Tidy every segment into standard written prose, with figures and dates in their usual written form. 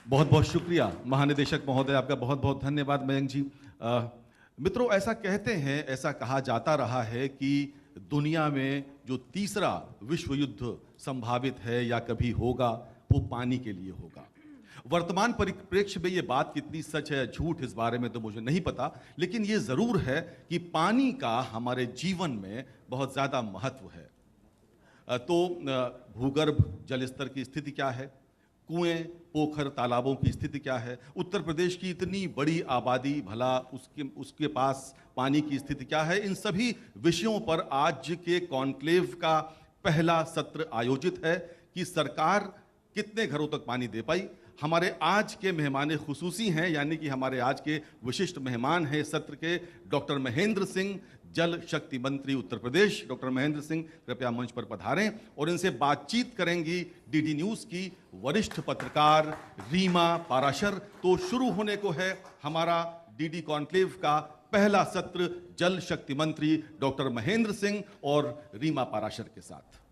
बहुत बहुत शुक्रिया महानिदेशक महोदय, आपका बहुत बहुत धन्यवाद मयंक जी। मित्रों, ऐसा कहते हैं, ऐसा कहा जाता रहा है कि दुनिया में जो तीसरा विश्व युद्ध संभावित है या कभी होगा वो पानी के लिए होगा। वर्तमान परिप्रेक्ष्य में ये बात कितनी सच है झूठ इस बारे में तो मुझे नहीं पता, लेकिन ये जरूर है कि पानी का हमारे जीवन में बहुत ज्यादा महत्व है। तो भूगर्भ जल स्तर की स्थिति क्या है, कुएं पोखर तालाबों की स्थिति क्या है, उत्तर प्रदेश की इतनी बड़ी आबादी, भला उसके पास पानी की स्थिति क्या है, इन सभी विषयों पर आज के कॉन्क्लेव का पहला सत्र आयोजित है कि सरकार कितने घरों तक पानी दे पाई। हमारे आज के मेहमान खुसूसी हैं, यानी कि हमारे आज के विशिष्ट मेहमान हैं सत्र के डॉक्टर महेंद्र सिंह, जल शक्ति मंत्री उत्तर प्रदेश। डॉक्टर महेंद्र सिंह कृपया मंच पर पधारें और इनसे बातचीत करेंगी डीडी न्यूज की वरिष्ठ पत्रकार रीमा पाराशर। तो शुरू होने को है हमारा डीडी कॉन्क्लेव का पहला सत्र जल शक्ति मंत्री डॉक्टर महेंद्र सिंह और रीमा पाराशर के साथ।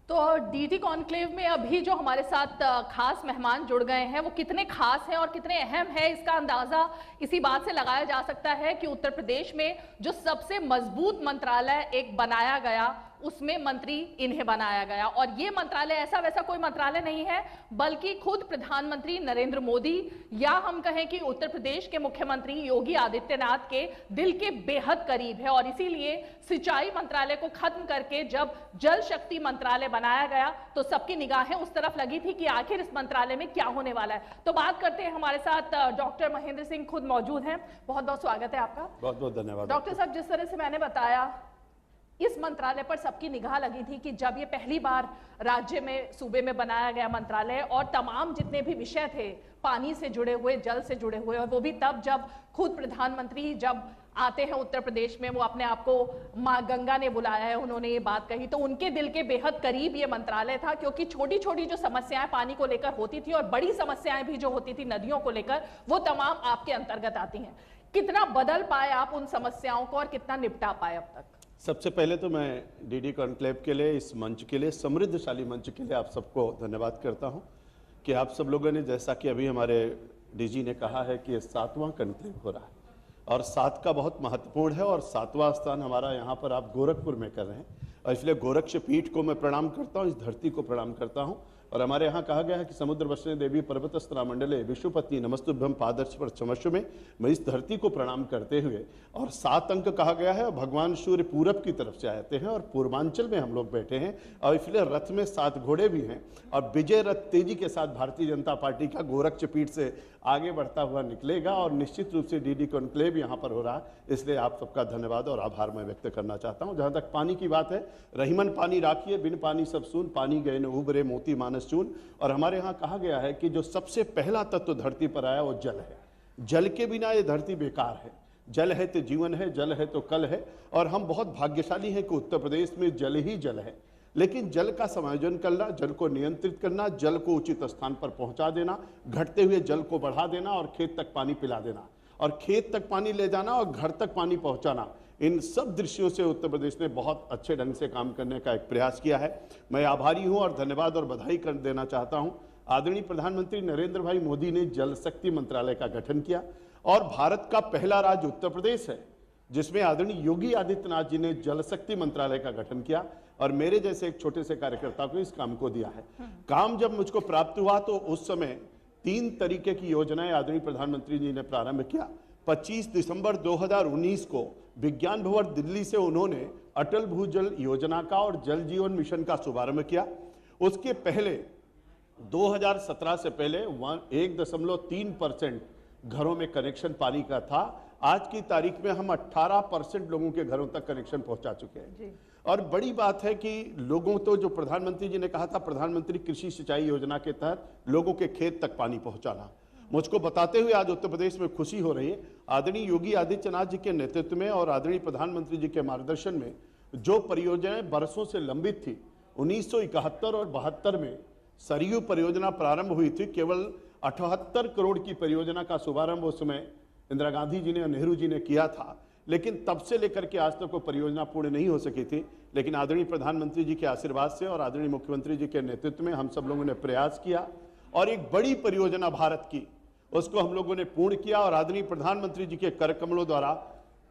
तो डीडी कॉन्क्लेव में अभी जो हमारे साथ खास मेहमान जुड़ गए हैं वो कितने खास हैं और कितने अहम हैं, इसका अंदाजा इसी बात से लगाया जा सकता है कि उत्तर प्रदेश में जो सबसे मजबूत मंत्रालय एक बनाया गया उसमें मंत्री इन्हें बनाया गया। और ये मंत्रालय ऐसा वैसा कोई मंत्रालय नहीं है, बल्कि खुद प्रधानमंत्री नरेंद्र मोदी या हम कहें कि उत्तर प्रदेश के मुख्यमंत्री योगी आदित्यनाथ के दिल के बेहद करीब है। और इसीलिए सिंचाई मंत्रालय को खत्म करके जब जल शक्ति मंत्रालय बनाया गया तो सबकी निगाहें उस तरफ लगी थी कि आखिर इस मंत्रालय में क्या होने वाला है। तो बात करते हैं, हमारे साथ डॉक्टर महेंद्र सिंह खुद मौजूद हैं। बहुत बहुत स्वागत है आपका। बहुत बहुत धन्यवाद डॉक्टर साहब, जिस तरह से मैंने बताया, इस मंत्रालय पर सबकी निगाह लगी थी कि जब ये पहली बार राज्य में सूबे में बनाया गया मंत्रालय और तमाम जितने भी विषय थे पानी से जुड़े हुए, जल से जुड़े हुए, और वो भी तब जब खुद प्रधानमंत्री जब आते हैं उत्तर प्रदेश में, वो अपने आप को माँ गंगा ने बुलाया है, उन्होंने ये बात कही, तो उनके दिल के बेहद करीब ये मंत्रालय था। क्योंकि छोटी छोटी जो समस्याएं पानी को लेकर होती थी और बड़ी समस्याएं भी जो होती थी नदियों को लेकर, वो तमाम आपके अंतर्गत आती हैं। कितना बदल पाए आप उन समस्याओं को और कितना निपटा पाए अब तक? सबसे पहले तो मैं डीडी कॉन्क्लेव के लिए, इस मंच के लिए, समृद्धशाली मंच के लिए आप सबको धन्यवाद करता हूं कि आप सब लोगों ने, जैसा कि अभी हमारे डीजी ने कहा है कि ये 7वां कॉन्क्लेव हो रहा है और 7 का बहुत महत्वपूर्ण है। और 7वां स्थान हमारा यहाँ पर आप गोरखपुर में कर रहे हैं और इसलिए गोरक्ष पीठ को मैं प्रणाम करता हूँ, इस धरती को प्रणाम करता हूँ। और हमारे यहाँ कहा गया है कि समुद्र वशने देवी पर्वतस्त्रा मंडले विश्वपत्नी नमस्तुभ्यम पादर्श पर चमस्व में, मैं इस धरती को प्रणाम करते हुए, और 7 अंक कहा गया है, भगवान सूर्य पूरब की तरफ से आते हैं और पूर्वांचल में हम लोग बैठे हैं और इसलिए रथ में 7 घोड़े भी हैं और विजय रथ तेजी के साथ भारतीय जनता पार्टी का गोरक्ष पीठ से आगे बढ़ता हुआ निकलेगा। और निश्चित रूप से डीडी कॉन्क्लेव यहाँ पर हो रहा है, इसलिए आप सबका धन्यवाद और आभार मैं व्यक्त करना चाहता हूँ। जहाँ तक पानी की बात है, रहीमन पानी राखिए, बिन पानी सब सून, पानी गए न उबरे मोती मानस चून। और हमारे यहाँ कहा गया है कि जो सबसे पहला तत्व धरती पर आया वो जल है। जल के बिना ये धरती बेकार है। जल है तो जीवन है, जल है तो कल है। और हम बहुत भाग्यशाली हैं कि उत्तर प्रदेश में जल ही जल है। लेकिन जल का समायोजन करना, जल को नियंत्रित करना, जल को उचित स्थान पर पहुंचा देना, घटते हुए जल को बढ़ा देना और खेत तक पानी पिला देना, और खेत तक पानी ले जाना और घर तक पानी पहुंचाना, इन सब दृश्यों से उत्तर प्रदेश ने बहुत अच्छे ढंग से काम करने का एक प्रयास किया है। मैं आभारी हूं और धन्यवाद और बधाई कर देना चाहता हूं। आदरणीय प्रधानमंत्री नरेंद्र भाई मोदी ने जल शक्ति मंत्रालय का गठन किया और भारत का पहला राज्य उत्तर प्रदेश है जिसमें आदरणीय योगी आदित्यनाथ जी ने जल शक्ति मंत्रालय का गठन किया और मेरे जैसे एक छोटे से कार्यकर्ता को इस काम को दिया है। काम जब मुझको प्राप्त हुआ तो उस समय 3 तरीके की योजनाएं आदरणीय प्रधानमंत्री जी ने प्रारंभ किया। 25 दिसंबर 2019 को विज्ञान भवन दिल्ली से उन्होंने अटल भूजल योजना का और जल जीवन मिशन का शुभारंभ किया। उसके पहले 2017 से पहले 1.3% घरों में कनेक्शन पानी का था। आज की तारीख में हम 18% लोगों के घरों तक कनेक्शन पहुंचा चुके हैं। और बड़ी बात है कि लोगों, तो जो प्रधानमंत्री जी ने कहा था, प्रधानमंत्री कृषि सिंचाई योजना के तहत लोगों के खेत तक पानी पहुंचाना, मुझको बताते हुए आज उत्तर प्रदेश में खुशी हो रही है। आदरणीय योगी आदित्यनाथ जी के नेतृत्व में और आदरणीय प्रधानमंत्री जी के मार्गदर्शन में जो परियोजनाएं बरसों से लंबित थी, 1971 और 72 में सरयू परियोजना प्रारंभ हुई थी। केवल 78 करोड़ की परियोजना का शुभारंभ उस समय इंदिरा गांधी जी ने और नेहरू जी ने किया था, लेकिन तब से लेकर के आज तक वो परियोजना पूर्ण नहीं हो सकी थी। लेकिन आदरणीय प्रधानमंत्री जी के आशीर्वाद से और आदरणीय मुख्यमंत्री जी के नेतृत्व में हम सब लोगों ने प्रयास किया और एक बड़ी परियोजना भारत की उसको हम लोगों ने पूर्ण किया और आदरणीय प्रधानमंत्री जी के कर कमलों द्वारा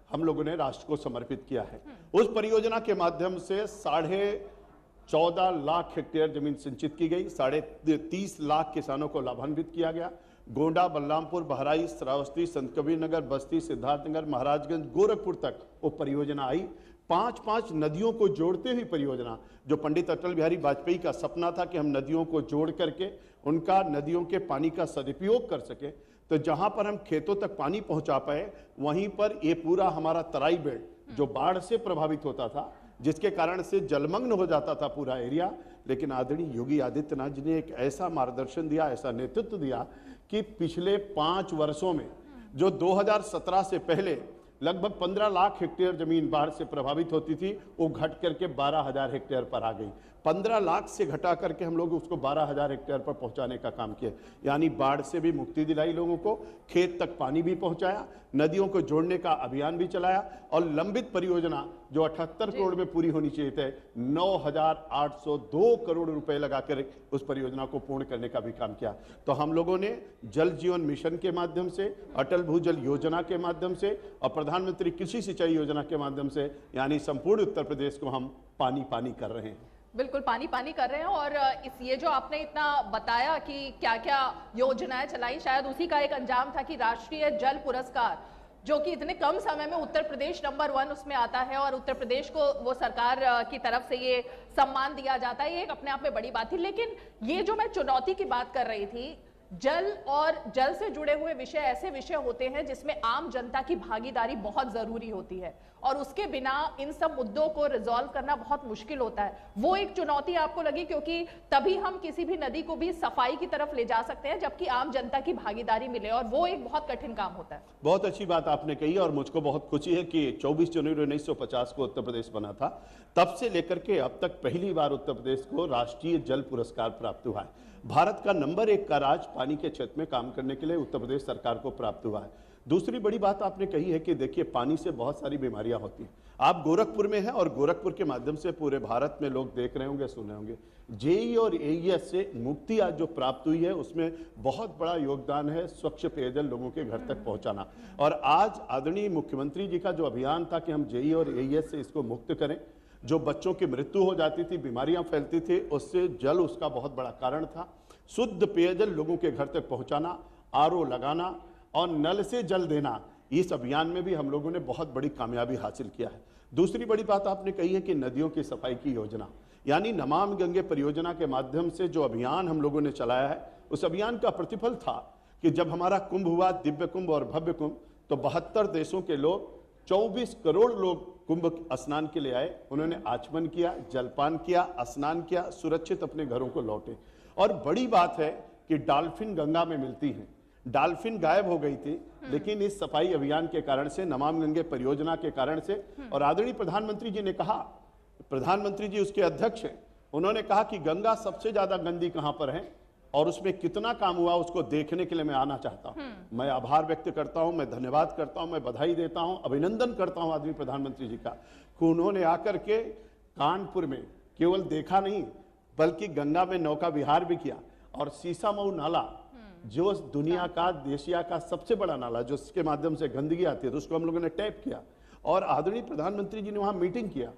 हम लोगों ने राष्ट्र को समर्पित किया है। उस परियोजना के माध्यम से 14.5 लाख हेक्टेयर जमीन सिंचित की गई, 30.5 लाख किसानों को लाभान्वित किया गया। गोंडा, बलरामपुर, बहराइच, श्रावस्ती, संत कबीर नगर, बस्ती, सिद्धार्थनगर, महाराजगंज, गोरखपुर तक वो परियोजना आई। 5 नदियों को जोड़ते हुई परियोजना, जो पंडित अटल बिहारी वाजपेयी का सपना था कि हम नदियों को जोड़ करके उनका नदियों के पानी का सदुपयोग कर सके, तो जहां पर हम खेतों तक पानी पहुंचा पाए, वहीं पर ये पूरा हमारा तराई बेल्ट जो बाढ़ से प्रभावित होता था, जिसके कारण से जलमग्न हो जाता था पूरा एरिया, लेकिन आदरणीय योगी आदित्यनाथ जी ने एक ऐसा मार्गदर्शन दिया, ऐसा नेतृत्व दिया कि पिछले 5 वर्षों में जो 2017 से पहले लगभग 15 लाख हेक्टेयर जमीन बाढ़ से प्रभावित होती थी, वो घट करके 12,000 हेक्टेयर पर आ गई। 15 लाख से घटा करके हम लोग उसको 12,000 हेक्टेयर पर पहुंचाने का काम किया, यानी बाढ़ से भी मुक्ति दिलाई लोगों को, खेत तक पानी भी पहुंचाया, नदियों को जोड़ने का अभियान भी चलाया और लंबित परियोजना जो 78 करोड़ में पूरी होनी चाहिए थे, 9,802 करोड़ रुपए लगाकर उस परियोजना को पूर्ण करने का भी काम किया। तो हम लोगों ने जल जीवन मिशन के माध्यम से, अटल भूजल योजना के माध्यम से और प्रधानमंत्री कृषि सिंचाई योजना के माध्यम से, यानी संपूर्ण उत्तर प्रदेश को हम पानी पानी कर रहे हैं। बिल्कुल पानी पानी कर रहे हैं। और ये जो आपने इतना बताया कि क्या क्या योजनाएं चलाई, शायद उसी का एक अंजाम था कि राष्ट्रीय जल पुरस्कार, जो कि इतने कम समय में उत्तर प्रदेश नंबर 1 उसमें आता है और उत्तर प्रदेश को वो सरकार की तरफ से ये सम्मान दिया जाता है, ये एक अपने आप में बड़ी बात थी। लेकिन ये जो मैं चुनौती की बात कर रही थी, जल और जल से जुड़े हुए विषय ऐसे विषय होते हैं जिसमें आम जनता की भागीदारी बहुत जरूरी होती है और उसके बिना इन सब मुद्दों को रिजॉल्व करना बहुत मुश्किल होता है। वो एक चुनौती आपको लगी, क्योंकि तभी हम किसी भी नदी को भी सफाई की तरफ ले जा सकते हैं जबकि आम जनता की भागीदारी मिले, और वो एक बहुत कठिन काम होता है। बहुत अच्छी बात आपने कही और मुझको बहुत खुशी है कि 24 जनवरी 1950 को उत्तर प्रदेश बना था, तब से लेकर के अब तक पहली बार उत्तर प्रदेश को राष्ट्रीय जल पुरस्कार प्राप्त हुआ है। भारत का नंबर 1 का राज्य पानी के क्षेत्र में काम करने के लिए उत्तर प्रदेश सरकार को प्राप्त हुआ है। दूसरी बड़ी बात आपने कही है कि देखिए, पानी से बहुत सारी बीमारियां होती हैं। आप गोरखपुर में हैं और गोरखपुर के माध्यम से पूरे भारत में लोग देख रहे होंगे, सुन रहे होंगे, जेई और एईएस से मुक्ति आज जो प्राप्त हुई है उसमें बहुत बड़ा योगदान है स्वच्छ पेयजल लोगों के घर तक पहुंचाना। और आज आदरणीय मुख्यमंत्री जी का जो अभियान था कि हम जेई और एईएस से इसको मुक्त करें, जो बच्चों की मृत्यु हो जाती थी, बीमारियां फैलती थी, उससे जल उसका बहुत बड़ा कारण था। शुद्ध पेयजल लोगों के घर तक पहुंचाना, आरओ लगाना और नल से जल देना, इस अभियान में भी हम लोगों ने बहुत बड़ी कामयाबी हासिल किया है। दूसरी बड़ी बात आपने कही है कि नदियों की सफाई की योजना, यानी नमामि गंगे परियोजना के माध्यम से जो अभियान हम लोगों ने चलाया है, उस अभियान का प्रतिफल था कि जब हमारा कुंभ हुआ, दिव्य कुंभ और भव्य कुंभ, तो 72 देशों के लोग, 24 करोड़ लोग कुंभ स्नान के लिए आए। उन्होंने आचमन किया, जलपान किया, स्नान किया, सुरक्षित अपने घरों को लौटे। और बड़ी बात है कि डॉल्फिन गंगा में मिलती हैं। डॉल्फिन गायब हो गई थी, लेकिन इस सफाई अभियान के कारण से, नमामि गंगे परियोजना के कारण से, और आदरणीय प्रधानमंत्री जी ने कहा, प्रधानमंत्री जी उसके अध्यक्ष हैं, उन्होंने कहा कि गंगा सबसे ज्यादा गंदी कहां पर है और उसमें कितना काम हुआ उसको देखने के लिए मैं आना चाहता हूं। मैं आभार व्यक्त करता हूं, मैं धन्यवाद करता हूं, मैं बधाई देता हूं, अभिनंदन करता हूं आदरणीय प्रधानमंत्री जी का कि उन्होंने आकर के कानपुर में केवल देखा नहीं बल्कि गंगा में नौका विहार भी किया। और सीसामऊ नाला, जो दुनिया का, एशिया का सबसे बड़ा नाला, जो इसके माध्यम से गंदगी आती है, तो उसको हम लोगों ने टैप किया और आदरणीय प्रधानमंत्री जी ने वहां मीटिंग किया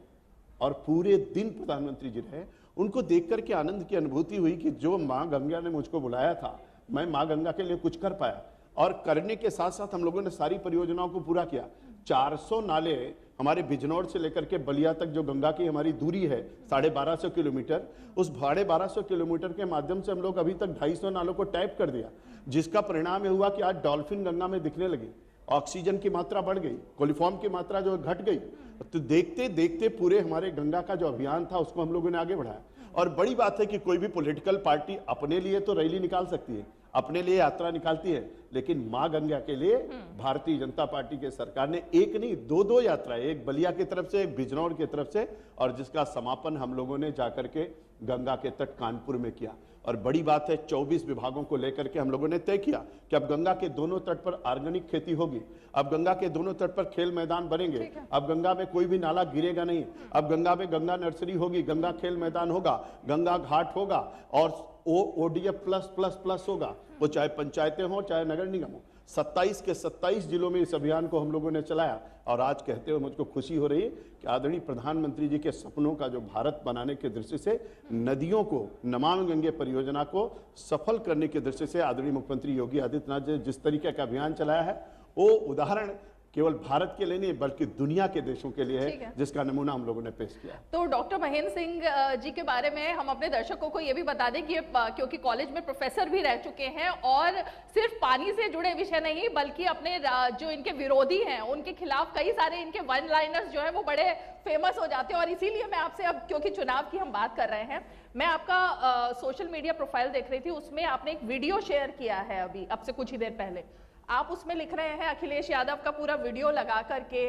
और पूरे दिन प्रधानमंत्री जी रहे। उनको देख करके आनंद की अनुभूति हुई कि जो माँ गंगा ने मुझको बुलाया था, मैं माँ गंगा के लिए कुछ कर पाया। और करने के साथ साथ हम लोगों ने सारी परियोजनाओं को पूरा किया। 400 नाले हमारे बिजनौर से लेकर के बलिया तक जो गंगा की हमारी दूरी है 1250 किलोमीटर, उस 1250 किलोमीटर के माध्यम से हम लोग अभी तक 250 नालों को टैप कर दिया, जिसका परिणाम ये हुआ कि आज डॉल्फिन गंगा में दिखने लगी, ऑक्सीजन की मात्रा बढ़ गई, कोलिफॉर्म की मात्रा जो घट गई। तो देखते देखते पूरे हमारे गंगा का जो अभियान था उसको हम लोगों ने आगे बढ़ाया। और बड़ी बात है कि कोई भी पॉलिटिकल पार्टी अपने लिए तो रैली निकाल सकती है, अपने लिए यात्रा निकालती है, लेकिन मां गंगा के लिए भारतीय जनता पार्टी के सरकार ने एक नहीं दो यात्रा, एक बलिया की तरफ से, एक बिजनौर की तरफ से, और जिसका समापन हम लोगों ने जाकर के गंगा के तट कानपुर में किया। और बड़ी बात है, 24 विभागों को लेकर के हम लोगों ने तय किया कि अब गंगा के दोनों तट पर ऑर्गेनिक खेती होगी, अब गंगा के दोनों तट पर खेल मैदान बनेंगे, अब गंगा में कोई भी नाला गिरेगा नहीं, अब गंगा में गंगा नर्सरी होगी, गंगा खेल मैदान होगा, गंगा घाट होगा, और ODF प्लस प्लस प्लस होगा, वो चाहे पंचायतें हो चाहे नगर निगम हो। 27 के 27 जिलों में इस अभियान को हम लोगों ने चलाया, और आज कहते हुए मुझको खुशी हो रही है कि आदरणीय प्रधानमंत्री जी के सपनों का जो भारत बनाने के दृष्टि से नदियों को, नमामि गंगे परियोजना को सफल करने के दृष्टि से आदरणीय मुख्यमंत्री योगी आदित्यनाथ जी जिस तरीके का अभियान चलाया है, वो उदाहरण केवल भारत के लिए नहीं बल्कि दुनिया के देशों के लिए है, जिसका नमूना हम लोगों ने पेश किया। तो डॉक्टर महेंद्र सिंह जी के बारे में हम अपने दर्शकों को ये भी बता दें कि क्योंकि कॉलेज में प्रोफेसर भी रह चुके हैं, और सिर्फ पानी से जुड़े विषय नहीं बल्कि अपने जो इनके विरोधी हैं उनके खिलाफ कई सारे इनके वन लाइनर्स जो है वो बड़े फेमस हो जाते हैं। और इसीलिए मैं आपसे, अब क्योंकि चुनाव की हम बात कर रहे हैं, मैं आपका सोशल मीडिया प्रोफाइल देख रही थी, उसमें आपने एक वीडियो शेयर किया है अभी, अब से कुछ ही देर पहले। आप उसमें लिख रहे हैं अखिलेश यादव का पूरा वीडियो लगा करके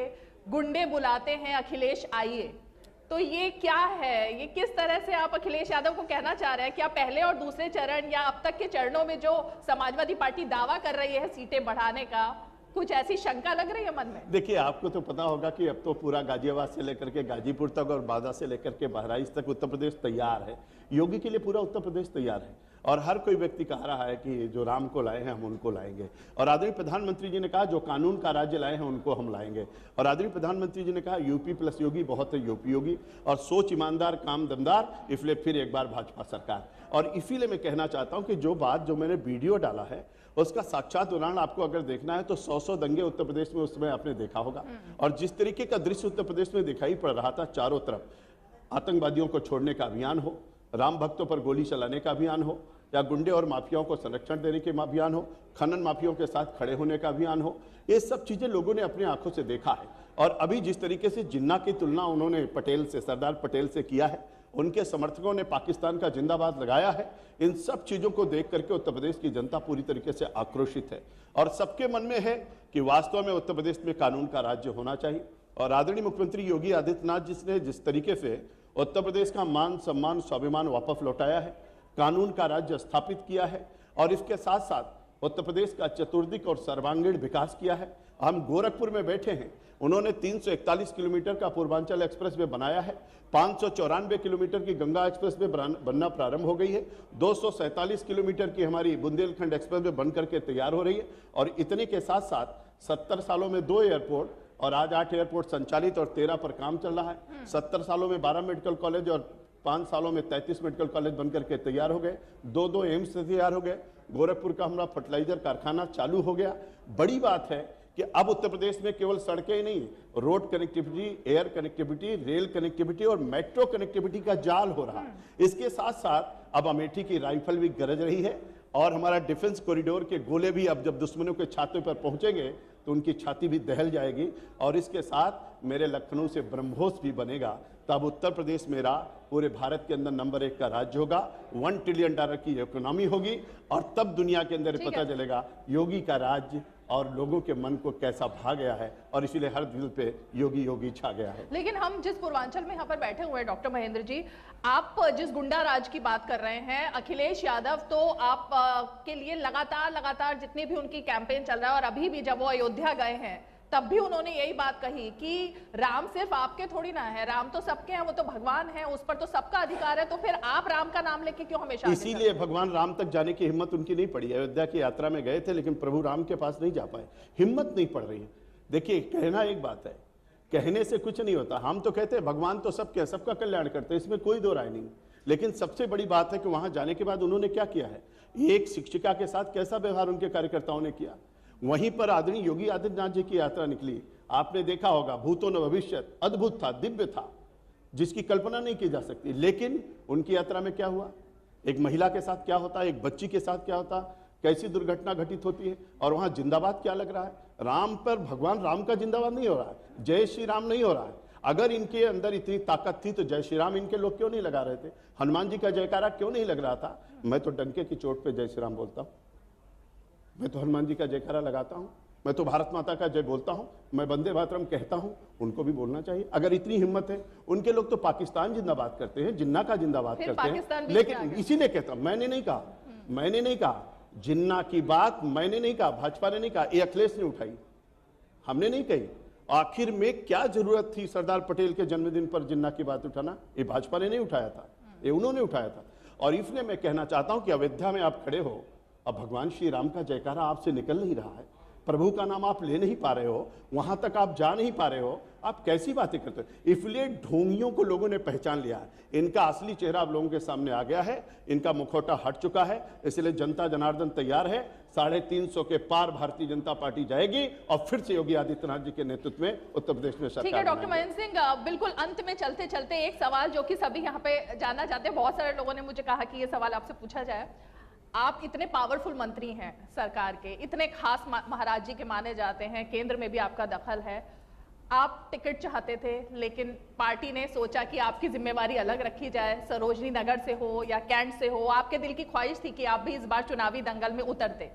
गुंडे बुलाते हैं अखिलेश आइए। तो ये क्या है, ये किस तरह से आप अखिलेश यादव को कहना चाह रहे हैं? क्या पहले और दूसरे चरण या अब तक के चरणों में जो समाजवादी पार्टी दावा कर रही है सीटें बढ़ाने का, कुछ ऐसी शंका लग रही है मन में? देखिए, आपको तो पता होगा कि अब तो पूरा गाजियाबाद से लेकर के गाजीपुर तक और बांदा से लेकर के बहराइच तक उत्तर प्रदेश तैयार है। योगी के लिए पूरा उत्तर प्रदेश तैयार है, और हर कोई व्यक्ति कह रहा है कि जो राम को लाए हैं हम उनको लाएंगे, और आदरणीय प्रधानमंत्री जी ने कहा जो कानून का राज्य लाए हैं उनको हम लाएंगे, और आदरणीय प्रधानमंत्री जी ने कहा यूपी प्लस योगी बहुत है यूपी योगी, और सोच ईमानदार काम दमदार, इसलिए फिर एक बार भाजपा सरकार। और इसीलिए मैं कहना चाहता हूं कि जो बात जो मैंने वीडियो डाला है उसका साक्षात उदाहरण आपको अगर देखना है तो 100 दंगे उत्तर प्रदेश में उसमें आपने देखा होगा, और जिस तरीके का दृश्य उत्तर प्रदेश में दिखाई पड़ रहा था, चारों तरफ आतंकवादियों को छोड़ने का अभियान हो, राम भक्तों पर गोली चलाने का अभियान हो, या गुंडे और माफियाओं को संरक्षण देने के अभियान हो, खनन माफियाओं के साथ खड़े होने का अभियान हो, ये सब चीजें लोगों ने अपनी आंखों से देखा है। और अभी जिस तरीके से जिन्ना की तुलना उन्होंने पटेल से, सरदार पटेल से किया है, उनके समर्थकों ने पाकिस्तान का जिंदाबाद लगाया है, इन सब चीजों को देख करके उत्तर प्रदेश की जनता पूरी तरीके से आक्रोशित है, और सबके मन में है कि वास्तव में उत्तर प्रदेश में कानून का राज्य होना चाहिए। और आदरणीय मुख्यमंत्री योगी आदित्यनाथ जिसने जिस तरीके से उत्तर प्रदेश का मान सम्मान स्वाभिमान वापस लौटाया है, कानून का राज्य स्थापित किया है, और इसके साथ साथ उत्तर प्रदेश का चतुर्दिक और सर्वांगीण विकास किया है। हम गोरखपुर में बैठे हैं, उन्होंने 341 किलोमीटर का पूर्वांचल एक्सप्रेस वे बनाया है, 594 किलोमीटर की गंगा एक्सप्रेस वे बनना प्रारंभ हो गई है, 247 किलोमीटर की हमारी बुंदेलखंड एक्सप्रेस वे बन करके तैयार हो रही है, और इतने के साथ साथ 70 सालों में 2 एयरपोर्ट और आज 8 एयरपोर्ट संचालित और 13 पर काम चल रहा है। 70 सालों में 12 मेडिकल कॉलेज और 5 सालों में 33 मेडिकल कॉलेज बनकर के तैयार हो गए, 2 एम्स तैयार हो गए, गोरखपुर का हमारा फर्टिलाइजर कारखाना चालू हो गया। बड़ी बात है कि अब उत्तर प्रदेश में केवल सड़कें ही नहीं, road connectivity, air connectivity, rail connectivity और मेट्रो कनेक्टिविटी का जाल हो रहा है। इसके साथ साथ अब अमेठी की राइफल भी गरज रही है, और हमारा डिफेंस कॉरिडोर के गोले भी अब जब दुश्मनों के छाते पर पहुंचेंगे तो उनकी छाती भी दहल जाएगी, और इसके साथ मेरे लखनऊ से ब्रह्मोस भी बनेगा। तब उत्तर प्रदेश मेरा पूरे भारत के अंदर नंबर 1 का राज्य होगा, $1 ट्रिलियन की इकोनॉमी होगी, और तब दुनिया के अंदर पता चलेगा योगी का राज्य और लोगों के मन को कैसा भा गया है, और इसीलिए हर दिल पे योगी योगी छा गया है। लेकिन हम जिस पूर्वांचल में यहाँ पर बैठे हुए हैं डॉक्टर महेंद्र जी, आप जिस गुंडा राज की बात कर रहे हैं, अखिलेश यादव तो आप के लिए लगातार जितनी भी उनकी कैंपेन चल रहा है, और अभी भी जब वो अयोध्या गए हैं तब भी उन्होंने यही बात कही कि राम सिर्फ आपके थोड़ी ना है, राम तो सबके हैं, वो तो भगवान है, उस पर तो सबका अधिकार है, तो फिर आप राम का नाम लेके क्यों हमेशा? इसीलिए भगवान राम तक जाने की हिम्मत उनकी नहीं पड़ी। अयोध्या की यात्रा में गए थे लेकिन प्रभु राम के पास नहीं जा पाए, हिम्मत नहीं पड़ रही है। देखिए, कहना एक बात है, कहने से कुछ नहीं होता। हम तो कहते हैं भगवान तो सबके, सबका कल्याण करते हैं, इसमें कोई दो राय नहीं। लेकिन सबसे बड़ी बात है कि वहां जाने के बाद उन्होंने क्या किया है, एक शिक्षिका के साथ कैसा व्यवहार उनके कार्यकर्ताओं ने किया। वहीं पर आदरणीय योगी आदित्यनाथ जी की यात्रा निकली, आपने देखा होगा, भूतो न भविष्यत, अद्भुत था, दिव्य था, जिसकी कल्पना नहीं की जा सकती। लेकिन उनकी यात्रा में क्या हुआ, एक महिला के साथ क्या होता है, एक बच्ची के साथ क्या होता, कैसी दुर्घटना घटित होती है, और वहां जिंदाबाद क्या लग रहा है। राम पर भगवान राम का जिंदाबाद नहीं हो रहा है, जय श्री राम नहीं हो रहा है। अगर इनके अंदर इतनी ताकत थी तो जय श्री राम इनके लोग क्यों नहीं लगा रहे थे, हनुमान जी का जयकारा क्यों नहीं लग रहा था। मैं तो डंके की चोट पे जय श्री राम बोलता हूं। मैं तो हनुमान जी का जयकारा लगाता हूं, मैं तो भारत माता का जय बोलता हूं, मैं वंदे मातरम कहता हूं। उनको भी बोलना चाहिए अगर इतनी हिम्मत है। उनके लोग तो पाकिस्तान जिंदाबाद करते हैं, जिन्ना का जिंदाबाद फिर करते पाकिस्तान हैं, बीच में आ लेकिन गया। इसीलिए कहता हूं, मैंने नहीं कहा जिन्ना की बात मैंने नहीं कहा, भाजपा ने नहीं कहा, ये अखिलेश ने उठाई, हमने नहीं कही। आखिर में क्या जरूरत थी सरदार पटेल के जन्मदिन पर जिन्ना की बात उठाना? ये भाजपा ने नहीं उठाया था, ये उन्होंने उठाया था। और इसलिए मैं कहना चाहता हूं कि अयोध्या में आप खड़े हो, अब भगवान श्री राम का जयकारा आपसे निकल नहीं रहा है, प्रभु का नाम आप ले नहीं पा रहे हो, वहां तक आप जा नहीं पा रहे हो, आप कैसी बातें करते हो? इसलिए ढोंगियों को लोगों ने पहचान लिया है, इनका असली चेहरा अब लोगों के सामने आ गया है, इनका मुखौटा हट चुका है। इसलिए जनता जनार्दन तैयार है, 350 के पार भारतीय जनता पार्टी जाएगी और फिर से योगी आदित्यनाथ जी के नेतृत्व में उत्तर प्रदेश में सरकार ठीक है डॉक्टर बनाएंगे। महेंद्र सिंह, बिल्कुल अंत में चलते चलते एक सवाल जो कि सभी यहाँ पे जानना चाहते हैं, बहुत सारे लोगों ने मुझे कहा कि ये सवाल आपसे पूछा जाए। आप इतने पावरफुल मंत्री हैं सरकार के, इतने खास महाराज जी के माने जाते हैं, केंद्र में भी आपका दखल है, आप टिकट चाहते थे लेकिन पार्टी ने सोचा कि आपकी जिम्मेवारी अलग रखी जाए, सरोजनी नगर से हो या कैंट से हो, आपके दिल की ख्वाहिश थी कि आप भी इस बार चुनावी दंगल में उतरते,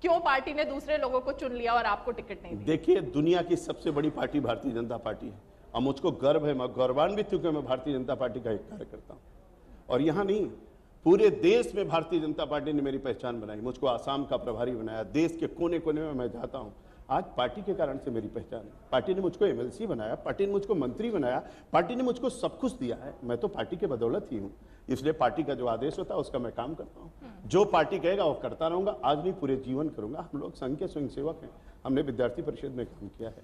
क्यों पार्टी ने दूसरे लोगों को चुन लिया और आपको टिकट नहीं दी? देखिए, दुनिया की सबसे बड़ी पार्टी भारतीय जनता पार्टी है और मुझको गर्व है, मैं गौरवान्वित हूं कि मैं भारतीय जनता पार्टी का एक कार्यकर्ता हूं। और यहां नहीं, पूरे देश में भारतीय जनता पार्टी ने मेरी पहचान बनाई, मुझको आसाम का प्रभारी बनाया, देश के कोने कोने में मैं जाता हूं। आज पार्टी के कारण से मेरी पहचान है, पार्टी ने मुझको एमएलसी बनाया, पार्टी ने मुझको मंत्री बनाया, पार्टी ने मुझको सब कुछ दिया है, मैं तो पार्टी के बदौलत ही हूं। इसलिए पार्टी का जो आदेश होता है उसका मैं काम करता हूं, जो पार्टी कहेगा वो करता रहूंगा, आज नहीं पूरे जीवन करूंगा। हम लोग संघ के स्वयंसेवक हैं, हमने विद्यार्थी परिषद में काम किया है,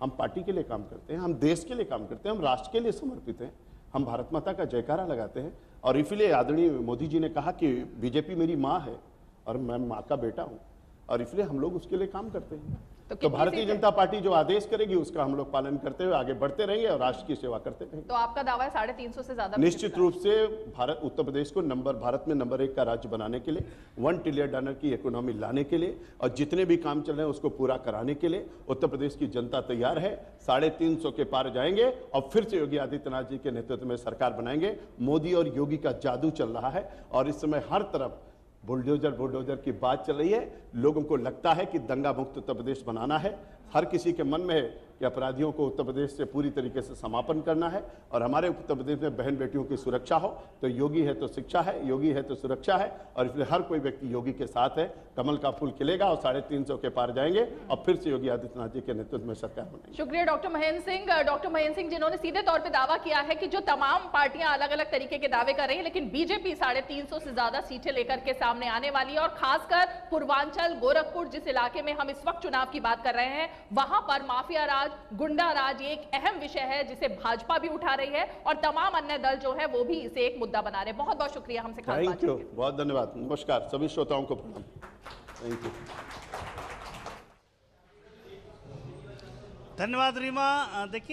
हम पार्टी के लिए काम करते हैं, हम देश के लिए काम करते हैं, हम राष्ट्र के लिए समर्पित हैं, हम भारत माता का जयकारा लगाते हैं। और इसलिए आदरणीय मोदी जी ने कहा कि बीजेपी मेरी माँ है और मैं माँ का बेटा हूं, और इसलिए हम लोग उसके लिए काम करते हैं। तो भारतीय जनता पार्टी जो आदेश करेगी उसका हम लोग पालन करते हुए आगे बढ़ते रहेंगे और राष्ट्र की सेवा करते रहेंगे। तो आपका दावा है 350 से ज्यादा? निश्चित रूप से भारत, उत्तर प्रदेश को भारत में नंबर 1 का राज्य बनाने के लिए, $1 ट्रिलियन की इकोनॉमी लाने के लिए और जितने भी काम चल रहे हैं उसको पूरा कराने के लिए उत्तर प्रदेश की जनता तैयार है। 350 के पार जाएंगे और फिर से योगी आदित्यनाथ जी के नेतृत्व में सरकार बनाएंगे। मोदी और योगी का जादू चल रहा है और इस समय हर तरफ बुलडोजर की बात चल रही है। लोगों को लगता है कि दंगा मुक्त उत्तर प्रदेश बनाना है, हर किसी के मन में है कि अपराधियों को उत्तर प्रदेश से पूरी तरीके से समापन करना है और हमारे उत्तर प्रदेश में बहन बेटियों की सुरक्षा हो। तो योगी है तो शिक्षा है, योगी है तो सुरक्षा है और इसलिए हर कोई व्यक्ति योगी के साथ है। कमल का फूल खिलेगा और 350 के पार जाएंगे और फिर से योगी आदित्यनाथ जी के नेतृत्व में सरकार बनेगी। शुक्रिया डॉक्टर महेंद्र सिंह। डॉक्टर महेंद्र सिंह जिन्होंने सीधे तौर पे दावा किया है कि जो तमाम पार्टियां अलग अलग तरीके के दावे कर रही है, लेकिन बीजेपी 350 से ज्यादा सीटें लेकर के सामने आने वाली है और खासकर पूर्वांचल गोरखपुर जिस इलाके में हम इस वक्त चुनाव की बात कर रहे हैं, वहां पर माफिया राज, गुंडा राज ये एक अहम विषय है जिसे भाजपा भी उठा रही है और तमाम अन्य दल जो है वो भी इसे एक मुद्दा बना रहे हैं। बहुत बहुत शुक्रिया हमसे खास बातचीत थैंक यू, के लिए। बहुत धन्यवाद, नमस्कार, सभी श्रोताओं को प्रणाम। थैंक यू, धन्यवाद रीमा। देखिए